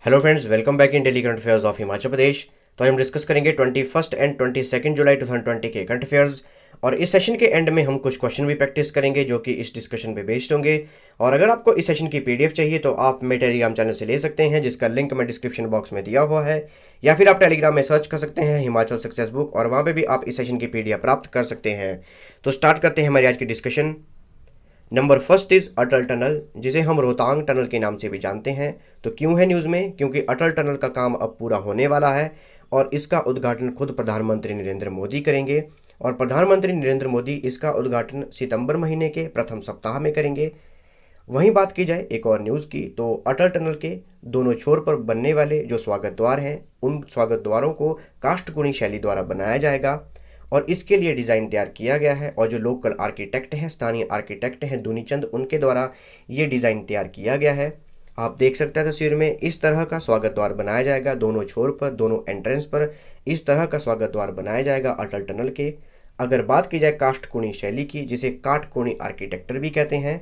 Hello friends, welcome back in daily current affairs of Himachal Pradesh. तो हम discuss करेंगे 21 and 22 जुलाई 2020 के करंट अफेयर्स। और इस सेशन के एंड में हम कुछ क्वेश्चन भी प्रैक्टिस करेंगे जो कि इस डिस्कशन पे बेस्ड होंगे। और अगर आपको इस सेशन की पीडीएफ चाहिए तो आप मेरे टेलीग्राम चैनल से ले सकते हैं, जिसका लिंक मैं डिस्क्रिप्शन बॉक्स में दिया हुआ है, या फिर आप टेलीग्राम में सर्च कर सकते हैं हिमाचल सक्सेस बुक, और वहाँ पर भी आप इस सेशन की पीडीएफ प्राप्त कर सकते हैं। तो स्टार्ट करते हैं हमारी आज की discussion. Number first is Atal tunnel, जिसे हम रोहतांग टनल के नाम से भी जानते हैं। तो क्यों है न्यूज़ में? क्योंकि अटल टनल का काम अब पूरा होने वाला है और इसका उद्घाटन खुद प्रधानमंत्री नरेंद्र मोदी करेंगे। और प्रधानमंत्री नरेंद्र मोदी इसका उद्घाटन सितंबर महीने के प्रथम सप्ताह में करेंगे। वहीं बात की जाए एक और न्यूज़ की, तो अटल टनल के दोनों छोर पर बनने वाले जो स्वागत द्वार हैं, उन स्वागत द्वारों को काष्ठकुणी शैली द्वारा बनाया जाएगा और इसके लिए डिज़ाइन तैयार किया गया है। और जो लोकल आर्किटेक्ट हैं, स्थानीय आर्किटेक्ट हैं दुनीचंद, उनके द्वारा ये डिज़ाइन तैयार किया गया है। आप देख सकते हैं तस्वीर में, इस तरह का स्वागत द्वार बनाया जाएगा दोनों छोर पर, दोनों एंट्रेंस पर इस तरह का स्वागत द्वार बनाया जाएगा अटल टनल के। अगर बात की जाए काष्ठकुणी शैली की, जिसे काटकोणी आर्किटेक्चर भी कहते हैं,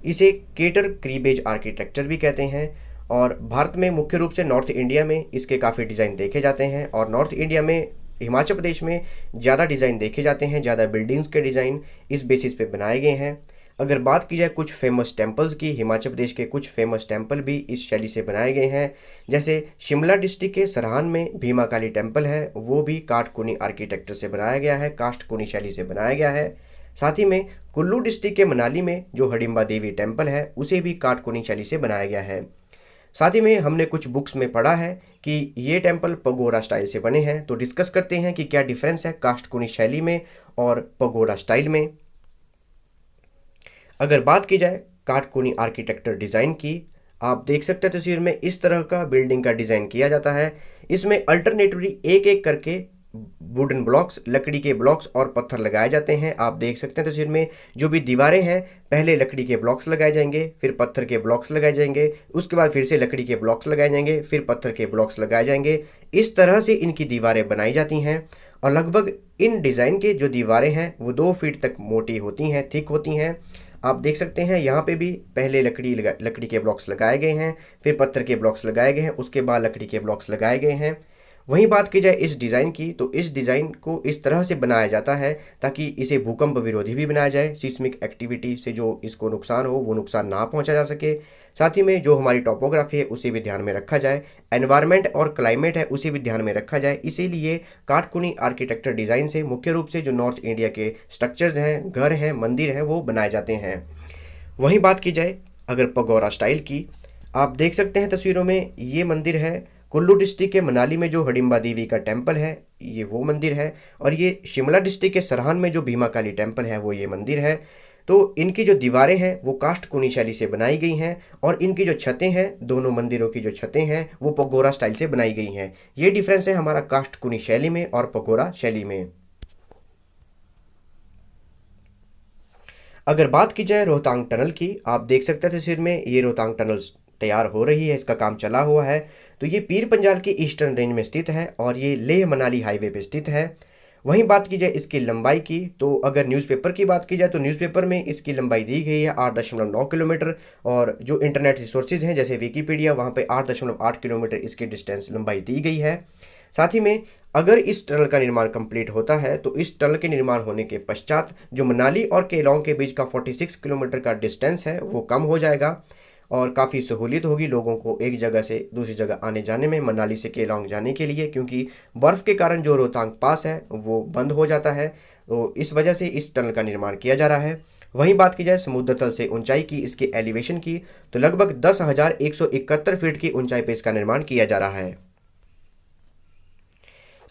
इसे केटर क्रीबेज आर्किटेक्चर भी कहते हैं। और भारत में मुख्य रूप से नॉर्थ इंडिया में इसके काफ़ी डिज़ाइन देखे जाते हैं, और नॉर्थ इंडिया में हिमाचल प्रदेश में ज़्यादा डिज़ाइन देखे जाते हैं, ज़्यादा बिल्डिंग्स के डिज़ाइन इस बेसिस पे बनाए गए हैं। अगर बात की जाए कुछ फेमस टेम्पल्स की, हिमाचल प्रदेश के कुछ फेमस टेम्पल भी इस शैली से बनाए गए हैं। जैसे शिमला डिस्ट्रिक्ट के सरहान में भीमा काली टेम्पल है, वो भी काटकुनी आर्किटेक्चर से बनाया गया है, काष्ठकुनी शैली से बनाया गया है। साथ ही में कुल्लू डिस्ट्रिक्ट के मनाली में जो हडिम्बा देवी टेम्पल है, उसे भी काटकुनी शैली से बनाया गया है। साथ ही में हमने कुछ बुक्स में पढ़ा है कि ये टेम्पल पगोड़ा स्टाइल से बने हैं। तो डिस्कस करते हैं कि क्या डिफरेंस है काष्ठकुनी शैली में और पगोड़ा स्टाइल में। अगर बात की जाए काटकुनी आर्किटेक्चर डिज़ाइन की, आप देख सकते हैं तस्वीर में, इस तरह का बिल्डिंग का डिज़ाइन किया जाता है। इसमें अल्टरनेटिवली एक एक करके वुडन ब्लॉक्स, लकड़ी के ब्लॉक्स और पत्थर लगाए जाते हैं। आप देख सकते हैं तस्वीर में, जो भी दीवारें हैं, पहले लकड़ी के ब्लॉक्स लगाए जाएंगे, फिर पत्थर के ब्लॉक्स लगाए जाएंगे, उसके बाद फिर से लकड़ी के ब्लॉक्स लगाए जाएंगे, फिर पत्थर के ब्लॉक्स लगाए जाएंगे। इस तरह से इनकी दीवारें बनाई जाती हैं। और लगभग इन डिज़ाइन के जो दीवारें हैं वो 2 फीट तक मोटी होती हैं, थिक होती हैं। आप देख सकते हैं यहाँ पे भी पहले लकड़ी के ब्लॉक्स लगाए गए हैं, फिर पत्थर के ब्लॉक्स लगाए गए हैं, उसके बाद लकड़ी के ब्लॉक्स लगाए गए हैं। वहीं बात की जाए इस डिज़ाइन की, तो इस डिज़ाइन को इस तरह से बनाया जाता है ताकि इसे भूकंप विरोधी भी बनाया जाए, सिस्मिक एक्टिविटी से जो इसको नुकसान हो वो नुकसान ना पहुंचा जा सके। साथ ही में जो हमारी टोपोग्राफी है उसे भी ध्यान में रखा जाए, एनवायरनमेंट और क्लाइमेट है उसे भी ध्यान में रखा जाए। इसीलिए काटकुनी आर्किटेक्चर डिज़ाइन से मुख्य रूप से जो नॉर्थ इंडिया के स्ट्रक्चर्स हैं, घर हैं, मंदिर हैं, वो बनाए जाते हैं। वहीं बात की जाए अगर पगोरा स्टाइल की, आप देख सकते हैं तस्वीरों में, ये मंदिर है कुल्लू डिस्ट्रिक्ट के मनाली में जो हडिम्बा देवी का टेम्पल है, ये वो मंदिर है। और ये शिमला डिस्ट्रिक्ट के सरहान में जो भीमा काली टेम्पल है, वो ये मंदिर है। तो इनकी जो दीवारें हैं वो काष्ठकुनी शैली से बनाई गई हैं, और इनकी जो छतें हैं, दोनों मंदिरों की जो छतें हैं वो पगोरा स्टाइल से बनाई गई हैं। ये डिफरेंस है हमारा काष्ठकुनी शैली में और पगोरा शैली में। अगर बात की जाए रोहतांग टनल की, आप देख सकते हैं तस्वीर में, ये रोहतांग टनल तैयार हो रही है, इसका काम चला हुआ है। तो ये पीर पंजाल की ईस्टर्न रेंज में स्थित है और ये लेह मनाली हाईवे पे स्थित है। वहीं बात की जाए इसकी लंबाई की, तो अगर न्यूज़पेपर की बात की जाए तो न्यूज़पेपर में इसकी लंबाई दी गई है 8.9 किलोमीटर। और जो इंटरनेट रिसोर्सेज हैं जैसे विकीपीडिया, वहाँ पे 8.8 किलोमीटर इसकी डिस्टेंस लंबाई दी गई है। साथ ही में अगर इस टनल का निर्माण कंप्लीट होता है तो इस टनल के निर्माण होने के पश्चात जो मनाली और केलॉन्ग के बीच का 46 किलोमीटर का डिस्टेंस है वो कम हो जाएगा, और काफ़ी सहूलियत होगी लोगों को एक जगह से दूसरी जगह आने जाने में, मनाली से केलॉन्ग जाने के लिए, क्योंकि बर्फ़ के कारण जो रोहतांग पास है वो बंद हो जाता है। तो इस वजह से इस टनल का निर्माण किया जा रहा है। वहीं बात की जाए समुद्र तल से ऊंचाई की, इसके एलिवेशन की, तो लगभग 10,171 फीट की ऊंचाई पर इसका निर्माण किया जा रहा है।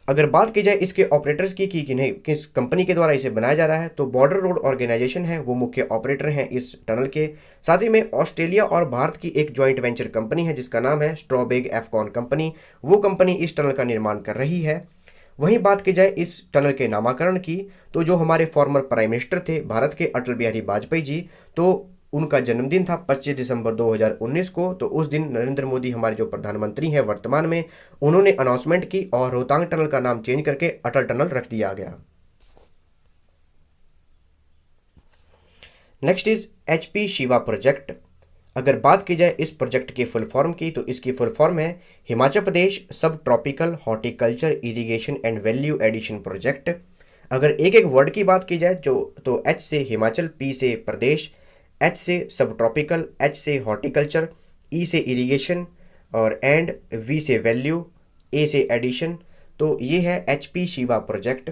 अगर बात की जाए इसके ऑपरेटर्स की कि किन्हें किस कंपनी के द्वारा इसे बनाया जा रहा है, तो बॉर्डर रोड ऑर्गेनाइजेशन है वो मुख्य ऑपरेटर हैं इस टनल के। साथ ही में ऑस्ट्रेलिया और भारत की एक जॉइंट वेंचर कंपनी है जिसका नाम है स्ट्रॉबेग एफकॉन कंपनी, वो कंपनी इस टनल का निर्माण कर रही है। वहीं बात की जाए इस टनल के नामकरण की, तो जो हमारे फॉर्मर प्राइम मिनिस्टर थे भारत के अटल बिहारी वाजपेयी जी, तो उनका जन्मदिन था 25 दिसंबर 2019 को। तो उस दिन नरेंद्र मोदी हमारे जो प्रधानमंत्री हैं वर्तमान में, उन्होंने अनाउंसमेंट की और रोहतांग टनल का नाम चेंज करके अटल टनल रख दिया गया। Next is HP Shiva project. अगर बात की जाए इस प्रोजेक्ट की फुल फॉर्म की, तो इसकी फुल फॉर्म है Himachal Pradesh subtropical horticulture irrigation and value addition project. अगर एक एक वर्ड की बात की जाए जो, तो एच से हिमाचल, पी से प्रदेश, एच से सब ट्रॉपिकल, एच से हॉर्टिकल्चर, ई से इरिगेशन और एंड वी से वैल्यू, ए से एडिशन। तो ये है एच पी शिवा प्रोजेक्ट।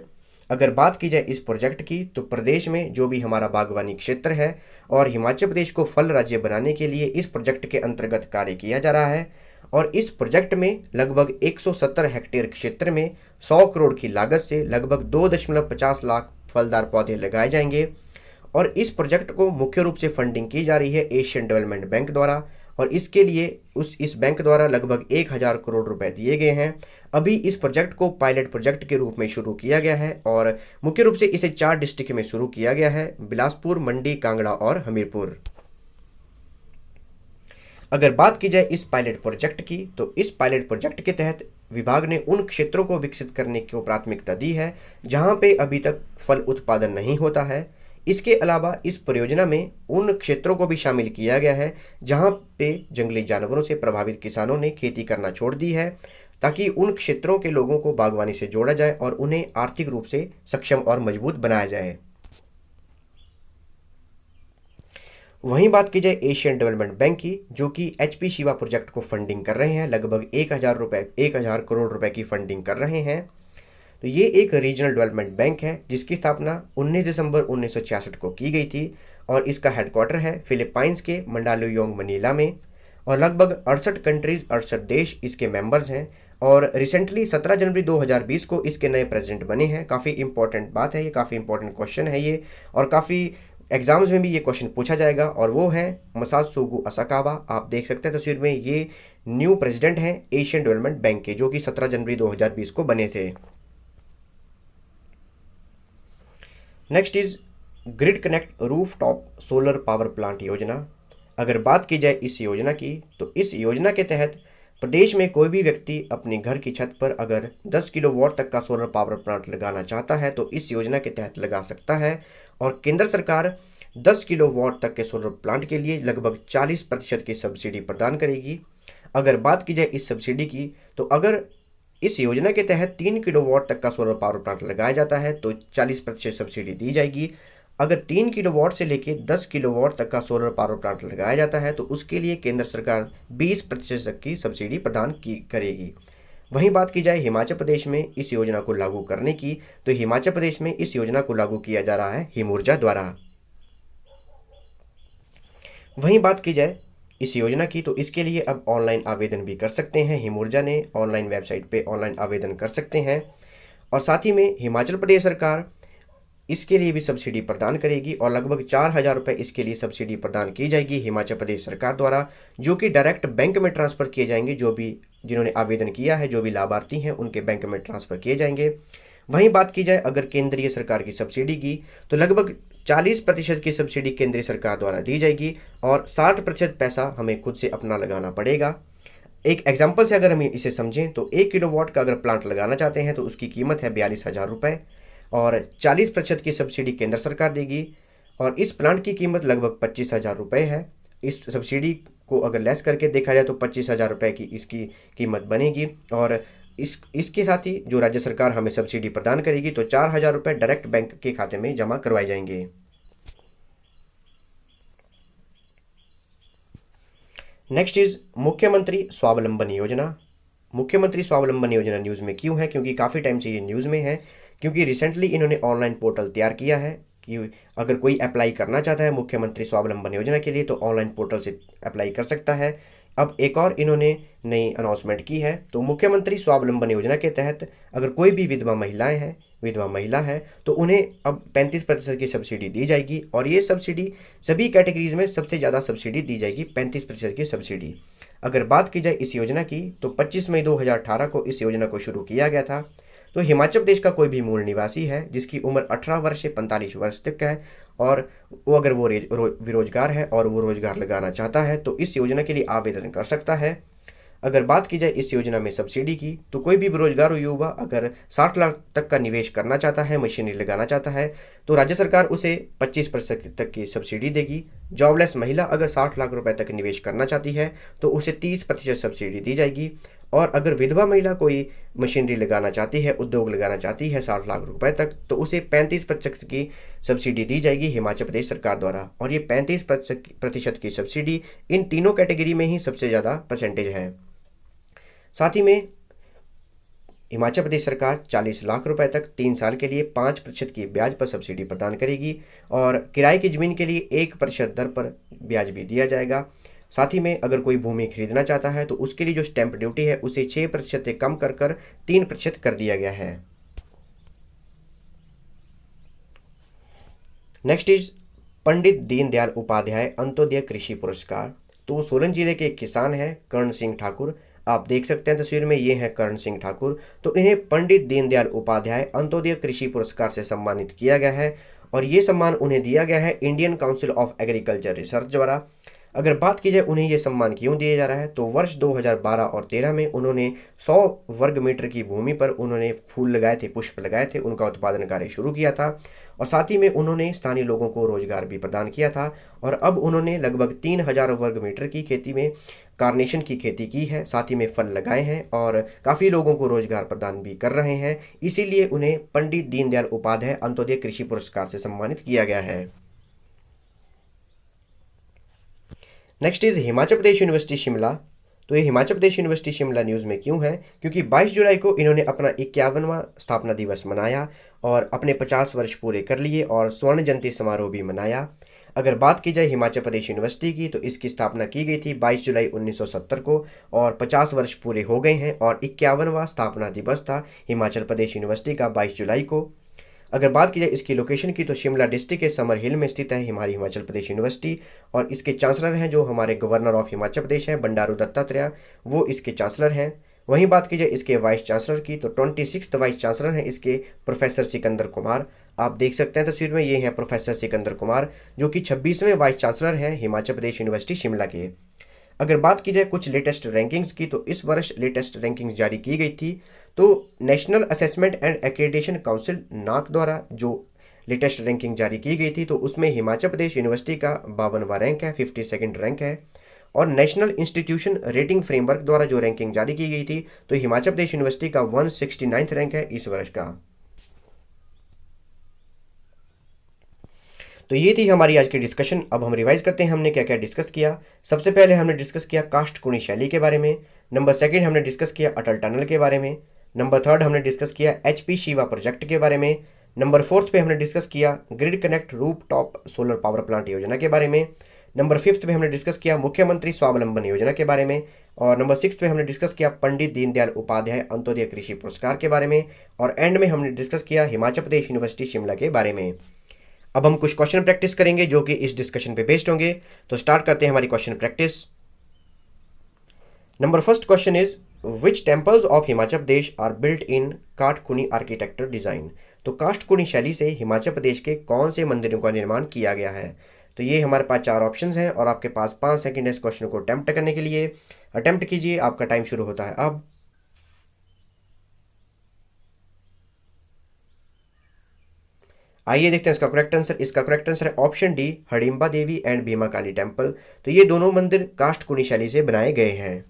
अगर बात की जाए इस प्रोजेक्ट की, तो प्रदेश में जो भी हमारा बागवानी क्षेत्र है और हिमाचल प्रदेश को फल राज्य बनाने के लिए इस प्रोजेक्ट के अंतर्गत कार्य किया जा रहा है। और इस प्रोजेक्ट में लगभग 170 हेक्टेयर क्षेत्र में 100 करोड़ की लागत से लगभग 2.50 लाख फलदार पौधे लगाए जाएंगे। और इस प्रोजेक्ट को मुख्य रूप से फंडिंग की जा रही है एशियन डेवलपमेंट बैंक द्वारा, और इसके लिए इस बैंक द्वारा लगभग 1000 करोड़ रुपए दिए गए हैं। अभी इस प्रोजेक्ट को पायलट प्रोजेक्ट के रूप में शुरू किया गया है और मुख्य रूप से इसे 4 डिस्ट्रिक्ट में शुरू किया गया है, बिलासपुर, मंडी, कांगड़ा और हमीरपुर। अगर बात की जाए इस पायलट प्रोजेक्ट की, तो इस पायलट प्रोजेक्ट के तहत विभाग ने उन क्षेत्रों को विकसित करने को प्राथमिकता दी है जहां पे अभी तक फल उत्पादन नहीं होता है। इसके अलावा इस परियोजना में उन क्षेत्रों को भी शामिल किया गया है जहां पे जंगली जानवरों से प्रभावित किसानों ने खेती करना छोड़ दी है, ताकि उन क्षेत्रों के लोगों को बागवानी से जोड़ा जाए और उन्हें आर्थिक रूप से सक्षम और मजबूत बनाया जाए। वहीं बात की जाए एशियन डेवलपमेंट बैंक की, जो कि एचपी शिवा प्रोजेक्ट को फंडिंग कर रहे हैं, लगभग 1000 करोड़ रुपए की फंडिंग कर रहे हैं। तो ये एक रीजनल डेवलपमेंट बैंक है जिसकी स्थापना 19 दिसंबर 1966 को की गई थी और इसका हेडक्वार्टर है फिलीपाइंस के मंडालुयोंग, मनीला में। और लगभग 68 कंट्रीज, 68 देश इसके मेंबर्स हैं। और रिसेंटली 17 जनवरी 2020 को इसके नए प्रेसिडेंट बने हैं। काफ़ी इंपॉर्टेंट बात है ये, काफ़ी इंपॉर्टेंट क्वेश्चन है ये, और काफ़ी एग्जाम्स में भी ये क्वेश्चन पूछा जाएगा। और वो है मसात्सुगु असाकावा। आप देख सकते हैं तस्वीर में, ये न्यू प्रेसिडेंट हैं एशियन डेवलपमेंट बैंक के, जो कि 17 जनवरी 2020 को बने थे। Next is grid connect rooftop solar power plant योजना। अगर बात की जाए इस योजना की, तो इस योजना के तहत प्रदेश में कोई भी व्यक्ति अपने घर की छत पर अगर 10 किलोवाट तक का सोलर पावर प्लांट लगाना चाहता है तो इस योजना के तहत लगा सकता है। और केंद्र सरकार 10 किलोवाट तक के सोलर प्लांट के लिए लगभग 40% की सब्सिडी प्रदान करेगी। अगर बात की जाए इस सब्सिडी की, तो अगर इस योजना के तहत 3 किलोवाट तक का सोलर पावर प्लांट लगाया जाता है तो 40% सब्सिडी दी जाएगी। अगर 3 किलोवाट से लेकर 10 किलोवाट तक का सोलर पावर प्लांट लगाया जाता है तो उसके लिए केंद्र सरकार 20% तक की सब्सिडी प्रदान करेगी। वहीं बात की जाए हिमाचल प्रदेश में इस योजना को लागू करने की, तो हिमाचल प्रदेश में इस योजना को लागू किया जा रहा है हिमऊर्जा द्वारा। वहीं बात की जाए इस योजना की, तो इसके लिए अब ऑनलाइन आवेदन भी कर सकते हैं। हिमऊर्जा ने ऑनलाइन वेबसाइट पे ऑनलाइन आवेदन कर सकते हैं। और साथ ही में हिमाचल प्रदेश सरकार इसके लिए भी सब्सिडी प्रदान करेगी और लगभग 4000 रुपये इसके लिए सब्सिडी प्रदान की जाएगी हिमाचल प्रदेश सरकार द्वारा, जो कि डायरेक्ट बैंक में ट्रांसफ़र किए जाएंगे। जिन्होंने आवेदन किया है, जो भी लाभार्थी हैं, उनके बैंक में ट्रांसफ़र किए जाएंगे। वहीं बात की जाए अगर केंद्रीय सरकार की सब्सिडी की, तो लगभग 40% की सब्सिडी केंद्रीय सरकार द्वारा दी जाएगी और 60% पैसा हमें खुद से अपना लगाना पड़ेगा। एक एग्जाम्पल से अगर हम इसे समझें, तो 1 किलोवाट का अगर प्लांट लगाना चाहते हैं तो उसकी कीमत है 42,000 रुपये और 40% की सब्सिडी केंद्र सरकार देगी और इस प्लांट की कीमत लगभग 25,000 रुपये है। इस सब्सिडी को अगर लेस करके देखा जाए तो 25,000 रुपये की इसकी कीमत बनेगी। और इसके साथ ही जो राज्य सरकार हमें सब्सिडी प्रदान करेगी तो 4000 रुपये डायरेक्ट बैंक के खाते में जमा करवाए जाएंगे। नेक्स्ट इज मुख्यमंत्री स्वावलंबन योजना। मुख्यमंत्री स्वावलंबन योजना न्यूज़ में क्यों है? क्योंकि काफ़ी टाइम से ये न्यूज़ में है, क्योंकि रिसेंटली इन्होंने ऑनलाइन पोर्टल तैयार किया है कि अगर कोई अप्लाई करना चाहता है मुख्यमंत्री स्वावलंबन योजना के लिए तो ऑनलाइन पोर्टल से अप्लाई कर सकता है। अब एक और इन्होंने नई अनाउंसमेंट की है। तो मुख्यमंत्री स्वावलंबन योजना के तहत अगर कोई भी विधवा महिला है तो उन्हें अब 35% की सब्सिडी दी जाएगी और ये सब्सिडी सभी कैटेगरीज में सबसे ज़्यादा सब्सिडी दी जाएगी, 35% की सब्सिडी। अगर बात की जाए इस योजना की, तो 25 मई 2018 को इस योजना को शुरू किया गया था। तो हिमाचल प्रदेश का कोई भी मूल निवासी है जिसकी उम्र 18 वर्ष से 45 वर्ष तक है और अगर वो बेरोजगार है और वो रोजगार लगाना चाहता है तो इस योजना के लिए आवेदन कर सकता है। अगर बात की जाए इस योजना में सब्सिडी की, तो कोई भी बेरोजगार युवा अगर 60 लाख तक का निवेश करना चाहता है, मशीनरी लगाना चाहता है, तो राज्य सरकार उसे 25% तक की सब्सिडी देगी। जॉबलेस महिला अगर 60 लाख रुपए तक निवेश करना चाहती है तो उसे 30% सब्सिडी दी जाएगी। और अगर विधवा महिला कोई मशीनरी लगाना चाहती है, उद्योग लगाना चाहती है 60 लाख रुपए तक, तो उसे 35% की सब्सिडी दी जाएगी हिमाचल प्रदेश सरकार द्वारा। और ये 35% की सब्सिडी इन तीनों कैटेगरी में ही सबसे ज़्यादा परसेंटेज है। साथ ही में हिमाचल प्रदेश सरकार 40 लाख रुपए तक 3 साल के लिए 5% की ब्याज पर सब्सिडी प्रदान करेगी और किराए की ज़मीन के लिए 1% दर पर ब्याज भी दिया जाएगा। साथ ही में अगर कोई भूमि खरीदना चाहता है तो उसके लिए जो स्टैंप ड्यूटी है उसे 6% से कम कर 3% कर दिया गया है। नेक्स्ट इज पंडित दीनदयाल उपाध्याय अंत्योदय कृषि पुरस्कार। तो सोलन जिले के एक किसान हैं कर्ण सिंह ठाकुर, आप देख सकते हैं तस्वीर में, ये है कर्ण सिंह ठाकुर। तो इन्हें पंडित दीनदयाल उपाध्याय अंत्योदय कृषि पुरस्कार से सम्मानित किया गया है और ये सम्मान उन्हें दिया गया है Indian council of agriculture research द्वारा। अगर बात की जाए उन्हें ये सम्मान क्यों दिया जा रहा है, तो वर्ष 2012 और 13 में उन्होंने 100 वर्ग मीटर की भूमि पर उन्होंने फूल लगाए थे, पुष्प लगाए थे, उनका उत्पादन कार्य शुरू किया था और साथ ही में उन्होंने स्थानीय लोगों को रोजगार भी प्रदान किया था। और अब उन्होंने लगभग 3000 वर्ग मीटर की खेती में कार्नेशन की खेती की है, साथ ही में फल लगाए हैं और काफ़ी लोगों को रोजगार प्रदान भी कर रहे हैं। इसीलिए उन्हें पंडित दीनदयाल उपाध्याय अंत्योदय कृषि पुरस्कार से सम्मानित किया गया है। Next is Himachal Pradesh university Shimla. तो ये हिमाचल प्रदेश यूनिवर्सिटी शिमला न्यूज़ में क्यों है, क्योंकि 22 जुलाई को इन्होंने अपना 51वां स्थापना दिवस मनाया और अपने 50 वर्ष पूरे कर लिए और स्वर्ण जयंती समारोह भी मनाया। अगर बात की जाए हिमाचल प्रदेश यूनिवर्सिटी की, तो इसकी स्थापना की गई थी 22 जुलाई 1970 को और 50 वर्ष पूरे हो गए हैं और 51वां स्थापना दिवस था हिमाचल प्रदेश यूनिवर्सिटी का 22 जुलाई को। अगर बात की जाए इसकी लोकेशन की, तो शिमला डिस्ट्रिक्ट के समर हिल में स्थित है हमारी हिमाचल प्रदेश यूनिवर्सिटी और इसके चांसलर हैं जो हमारे गवर्नर ऑफ हिमाचल प्रदेश हैं बंडारू दत्तात्रेय, वो इसके चांसलर हैं। वहीं बात की जाए इसके वाइस चांसलर की, तो 26 वाइस चांसलर हैं इसके प्रोफेसर सिकंदर कुमार, आप देख सकते हैं तस्वीर में, ये हैं प्रोफेसर सिकंदर कुमार जो कि 26वें वाइस चांसलर हैं हिमाचल प्रदेश यूनिवर्सिटी शिमला के। अगर बात की जाए कुछ लेटेस्ट रैंकिंग्स की, तो इस वर्ष लेटेस्ट रैंकिंग्स जारी की गई थी। तो national assessment and accreditation council नाक द्वारा जो लेटेस्ट रैंकिंग जारी की गई थी, तो उसमें हिमाचल प्रदेश यूनिवर्सिटी का 52वां रैंक है, 52nd रैंक है। और नेशनल इंस्टीट्यूशन रेटिंग फ्रेमवर्क द्वारा जो रैंकिंग जारी की गई थी, तो हिमाचल प्रदेश यूनिवर्सिटी का 169th रैंक है इस वर्ष का। तो ये थी हमारी आज की डिस्कशन। अब हम रिवाइज करते हैं हमने क्या क्या डिस्कस किया। सबसे पहले हमने डिस्कस किया कास्ट कुणी शैली के बारे में। नंबर 2 हमने डिस्कस किया अटल टनल के बारे में। नंबर 3 हमने डिस्कस किया HP शिवा प्रोजेक्ट के बारे में। नंबर 4 पे हमने डिस्कस किया ग्रिड कनेक्ट रूप टॉप सोलर पावर प्लांट योजना के बारे में। नंबर 5 पे हमने डिस्कस किया मुख्यमंत्री स्वावलंबन योजना के बारे में। और नंबर 6 पे हमने डिस्कस किया पंडित दीनदयाल उपाध्याय अंत्योदय कृषि पुरस्कार के बारे में। और एंड में हमने डिस्कस किया हिमाचल प्रदेश यूनिवर्सिटी शिमला के बारे में। अब हम कुछ क्वेश्चन प्रैक्टिस करेंगे जो कि इस डिस्कशन पे बेस्ड होंगे। तो स्टार्ट करते हैं हमारी question practice. Number first question is which temples of Himachal Pradesh are built in Kathkuni architecture design. तो काठकुनी शैली से हिमाचल प्रदेश के कौन से मंदिरों का निर्माण किया गया है। तो ये हमारे पास 4 ऑप्शंस हैं और आपके पास 5 सेकंड है इस क्वेश्चन को अटेम्प्ट करने के लिए। अटेम्प्ट कीजिए, आपका टाइम शुरू होता है अब। आइए देखते हैं इसका करेक्ट आंसर। इसका करेक्ट आंसर है option D, Hadimba Devi and Bhima Kali temple. तो ये दोनों मंदिर काष्ठकुनी शैली से बनाए गए हैं।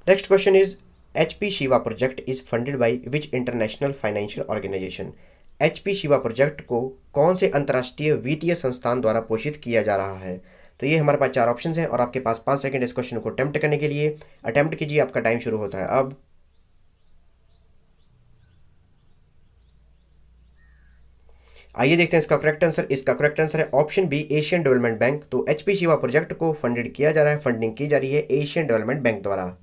Next question is HP Shiva project is funded by which international financial organisation. HP Shiva project को कौन से अंतर्राष्ट्रीय वित्तीय संस्थान द्वारा पोषित किया जा रहा है। तो ये हमारे पास 4 ऑप्शंस हैं और आपके पास 5 सेकंड इस क्वेश्चन को अटेम्प्ट करने के लिए। अटेम्प्ट कीजिए, आपका टाइम शुरू होता है अब। आइए देखते हैं इसका करेक्ट आंसर। इसका करेक्ट आंसर है option B, Asian Development Bank. तो HP शिवा प्रोजेक्ट को फंडेड किया जा रहा है, फंडिंग की जा रही है एशियन डेवलपमेंट बैंक द्वारा।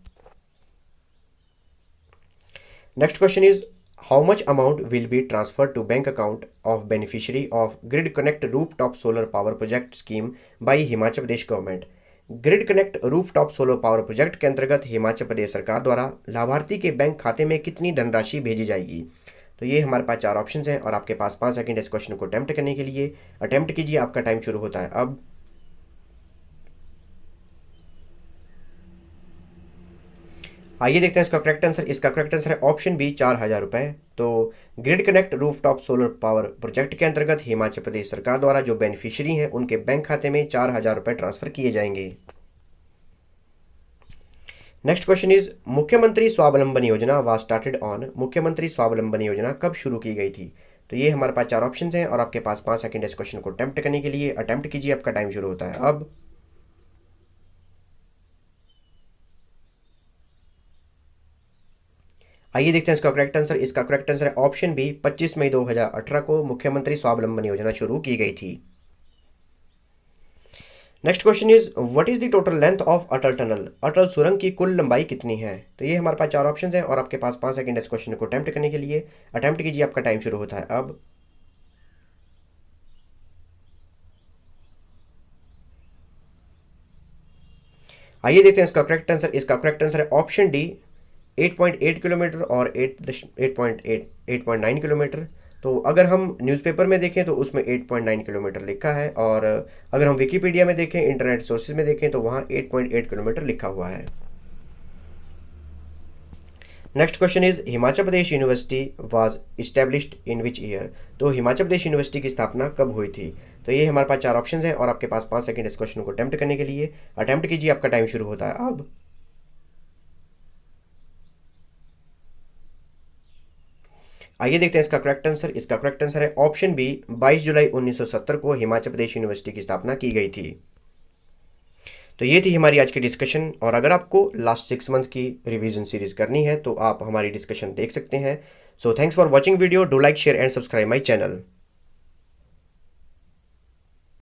Next question is how much amount will be transfer to bank account of beneficiary of grid connect rooftop solar power project scheme by Himachal Pradesh government. Grid connect rooftop solar power project के अंतर्गत हिमाचल प्रदेश सरकार द्वारा लाभार्थी के bank खाते में कितनी धनराशि भेजी जाएगी। तो ये हमारे पास 4 ऑप्शंस हैं और आपके पास 5 सेकंड इस क्वेश्चन को अटेम्प्ट करने के लिए। अटेम्प्ट कीजिए, आपका टाइम शुरू होता है अब। आइए देखते हैं इसका करेक्ट आंसर। इसका करेक्ट आंसर है ऑप्शन बी, 4,000 रुपये। तो grid connect rooftop solar power project के अंतर्गत हिमाचल प्रदेश सरकार द्वारा जो बेनिफिशियरी हैं उनके बैंक खाते में 4,000 रुपये ट्रांसफर किए जाएंगे। नेक्स्ट क्वेश्चन इज मुख्यमंत्री स्वावलंबन योजना वाज स्टार्टेड ऑन। मुख्यमंत्री स्वावलंबन योजना कब शुरू की गई थी? तो ये हमारे पास 4 ऑप्शंस हैं और आपके पास 5 सेकंड इस क्वेश्चन को अटेम्प्ट करने के लिए। अटेम्प्ट कीजिए, आपका टाइम शुरू होता है अब। आइए देखते हैं इसका करेक्ट आंसर। इसका करेक्ट आंसर है ऑप्शन बी, 25 मई 2018 को मुख्यमंत्री स्वावलंबन योजना शुरू की गई थी। Next question is what is the total length of Atal tunnel. Atal सुरंग की कुल लंबाई कितनी है? तो ये हमारे पास 4 ऑप्शंस हैं और आपके पास 5 सेकंड इस क्वेश्चन को अटेम्प्ट करने के लिए। अटेम्प्ट कीजिए, आपका टाइम शुरू होता है अब। आइए देखते हैं इसका करेक्ट आंसर। इसका करेक्ट आंसर है ऑप्शन डी, 8.8 किलोमीटर और 8.9 किलोमीटर। तो अगर हम न्यूज़पेपर में देखें तो उसमें 8.9 किलोमीटर लिखा है, और अगर हम विकीपीडिया में देखें, इंटरनेट सोर्सेज में देखें तो वहाँ 8.8 किलोमीटर लिखा हुआ है। Next question is Himachal Pradesh university was established in which year. तो हिमाचल प्रदेश यूनिवर्सिटी की स्थापना कब हुई थी? तो ये हमारे पास 4 ऑप्शंस हैं और आपके पास 5 सेकंड इस क्वेश्चन को अटेम्प्ट करने के लिए। अटेम्प्ट कीजिए, आपका टाइम शुरू होता है अब। आइए देखते हैं इसका करेक्ट आंसर। इसका करेक्ट आंसर है ऑप्शन बी, 22 जुलाई 1970 को हिमाचल प्रदेश यूनिवर्सिटी की स्थापना की गई थी। तो ये थी हमारी आज की डिस्कशन, और अगर आपको लास्ट 6 मंथ की रिवीजन सीरीज करनी है तो आप हमारी डिस्कशन देख सकते हैं। So thanks for watching video. Do like, share and subscribe my channel.